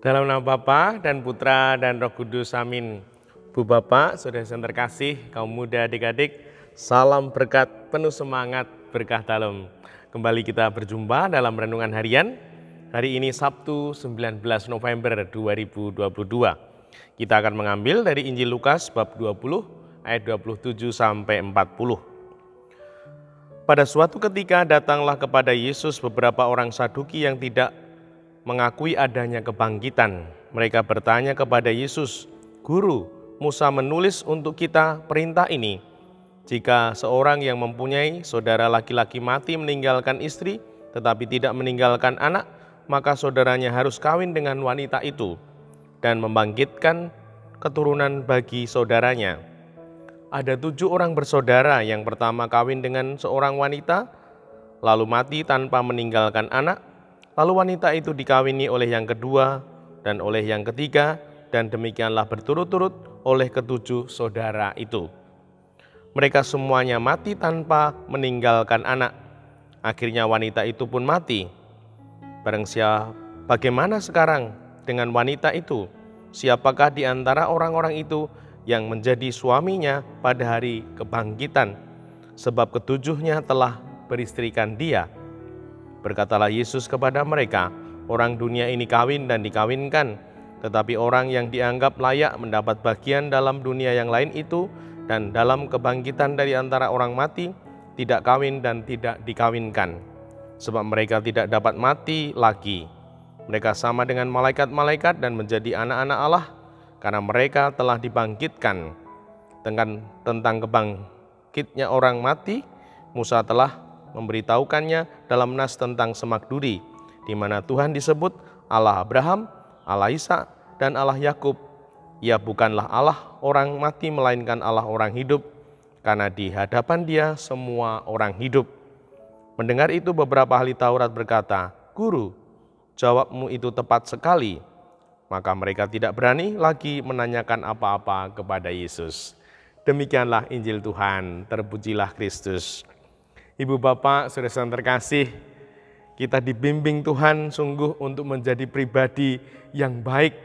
Dalam nama Bapa dan Putra dan Roh Kudus, amin. Bu Bapak, saudara yang terkasih, kaum muda, adik-adik, salam berkat, penuh semangat, berkah dalam. Kembali kita berjumpa dalam renungan harian. Hari ini Sabtu 19 November 2022. Kita akan mengambil dari Injil Lukas bab 20 ayat 27 sampai 40. Pada suatu ketika datanglah kepada Yesus beberapa orang Saduki yang tidak mengakui adanya kebangkitan. Mereka bertanya kepada Yesus, "Guru, Musa menulis untuk kita perintah ini. Jika seorang yang mempunyai saudara laki-laki mati meninggalkan istri, tetapi tidak meninggalkan anak, maka saudaranya harus kawin dengan wanita itu dan membangkitkan keturunan bagi saudaranya. Ada 7 orang bersaudara, yang pertama kawin dengan seorang wanita, lalu mati tanpa meninggalkan anak. Lalu wanita itu dikawini oleh yang kedua dan oleh yang ketiga, dan demikianlah berturut-turut oleh ke-7 saudara itu. Mereka semuanya mati tanpa meninggalkan anak. Akhirnya wanita itu pun mati. Bagaimana sekarang dengan wanita itu? Siapakah di antara orang-orang itu yang menjadi suaminya pada hari kebangkitan? Sebab ke-7-nya telah beristrikan dia." Berkatalah Yesus kepada mereka, "Orang dunia ini kawin dan dikawinkan, tetapi orang yang dianggap layak mendapat bagian dalam dunia yang lain itu dan dalam kebangkitan dari antara orang mati tidak kawin dan tidak dikawinkan. Sebab mereka tidak dapat mati lagi. Mereka sama dengan malaikat-malaikat dan menjadi anak-anak Allah, karena mereka telah dibangkitkan. Tentang kebangkitnya orang mati, Musa telah memberitahukannya dalam nas tentang semak duri, di mana Tuhan disebut Allah Abraham, Allah Ishak, dan Allah Yakub. Ia bukanlah Allah orang mati, melainkan Allah orang hidup, karena di hadapan Dia semua orang hidup." Mendengar itu beberapa ahli Taurat berkata, "Guru, jawabmu itu tepat sekali." Maka mereka tidak berani lagi menanyakan apa-apa kepada Yesus. Demikianlah Injil Tuhan, terpujilah Kristus. Ibu bapak, saudara yang terkasih, kita dibimbing Tuhan sungguh untuk menjadi pribadi yang baik.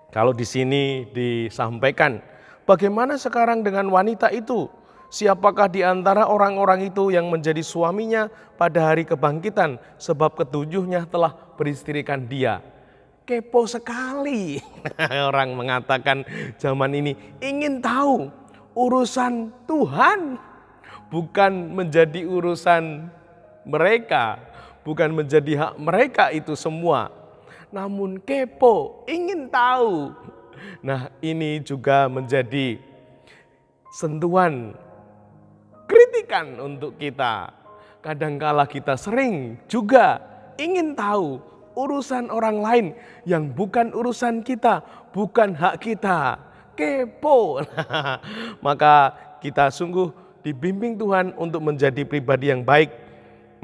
Kalau di sini disampaikan, bagaimana sekarang dengan wanita itu? Siapakah di antara orang-orang itu yang menjadi suaminya pada hari kebangkitan? Sebab ke-7-nya telah beristrikan dia. Kepo sekali. Orang mengatakan zaman ini ingin tahu urusan Tuhan. Bukan menjadi urusan mereka, bukan menjadi hak mereka itu semua. Namun kepo, ingin tahu. Nah, ini juga menjadi sentuhan kritikan untuk kita. Kadangkala kita sering juga ingin tahu urusan orang lain yang bukan urusan kita, bukan hak kita. Kepo. Maka kita sungguh dibimbing Tuhan untuk menjadi pribadi yang baik.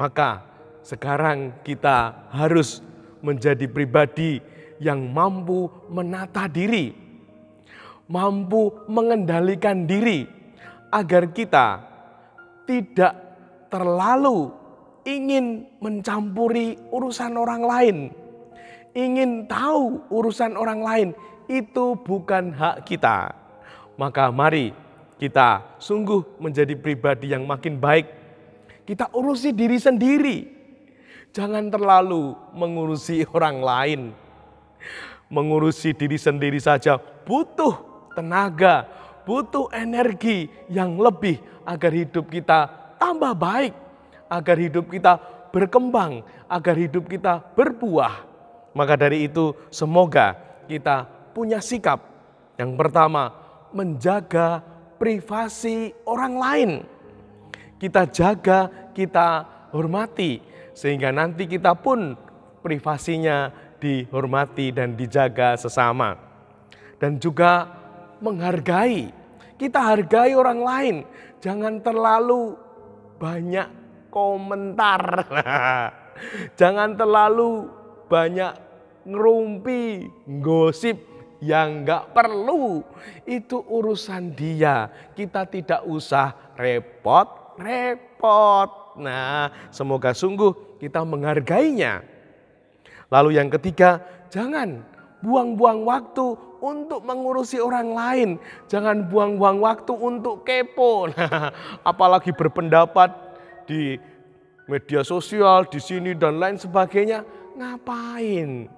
Maka sekarang kita harus menjadi pribadi yang mampu menata diri, mampu mengendalikan diri, agar kita tidak terlalu ingin mencampuri urusan orang lain, ingin tahu urusan orang lain. Itu bukan hak kita. Maka mari kita sungguh menjadi pribadi yang makin baik. Kita urusi diri sendiri. Jangan terlalu mengurusi orang lain. Mengurusi diri sendiri saja butuh tenaga, butuh energi yang lebih agar hidup kita tambah baik, agar hidup kita berkembang, agar hidup kita berbuah. Maka dari itu semoga kita punya sikap yang pertama, menjaga privasi orang lain. Kita jaga, kita hormati, sehingga nanti kita pun privasinya dihormati dan dijaga sesama. Dan juga menghargai, kita hargai orang lain. Jangan terlalu banyak komentar. Jangan terlalu banyak ngerumpi, gosip yang nggak perlu. Itu urusan dia. Kita tidak usah repot-repot. Nah, semoga sungguh kita menghargainya. Lalu yang ketiga, jangan buang-buang waktu untuk mengurusi orang lain. Jangan buang-buang waktu untuk kepo. Nah, apalagi berpendapat di media sosial, di sini dan lain sebagainya. Ngapain?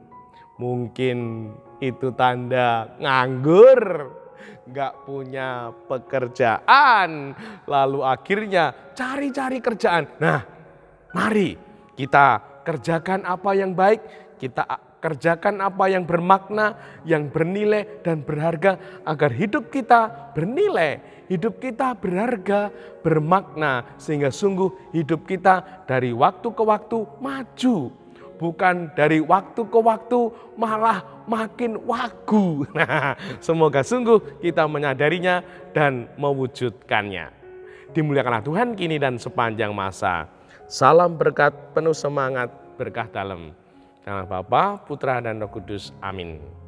Mungkin itu tanda nganggur, nggak punya pekerjaan, lalu akhirnya cari-cari kerjaan. Nah, mari kita kerjakan apa yang baik, kita kerjakan apa yang bermakna, yang bernilai dan berharga, agar hidup kita bernilai, hidup kita berharga, bermakna, sehingga sungguh hidup kita dari waktu ke waktu maju. Bukan dari waktu ke waktu malah makin wagu. Nah, semoga sungguh kita menyadarinya dan mewujudkannya. Dimuliakanlah Tuhan kini dan sepanjang masa. Salam berkat, penuh semangat, berkah dalam. Nama Bapa, Putra, dan Roh Kudus. Amin.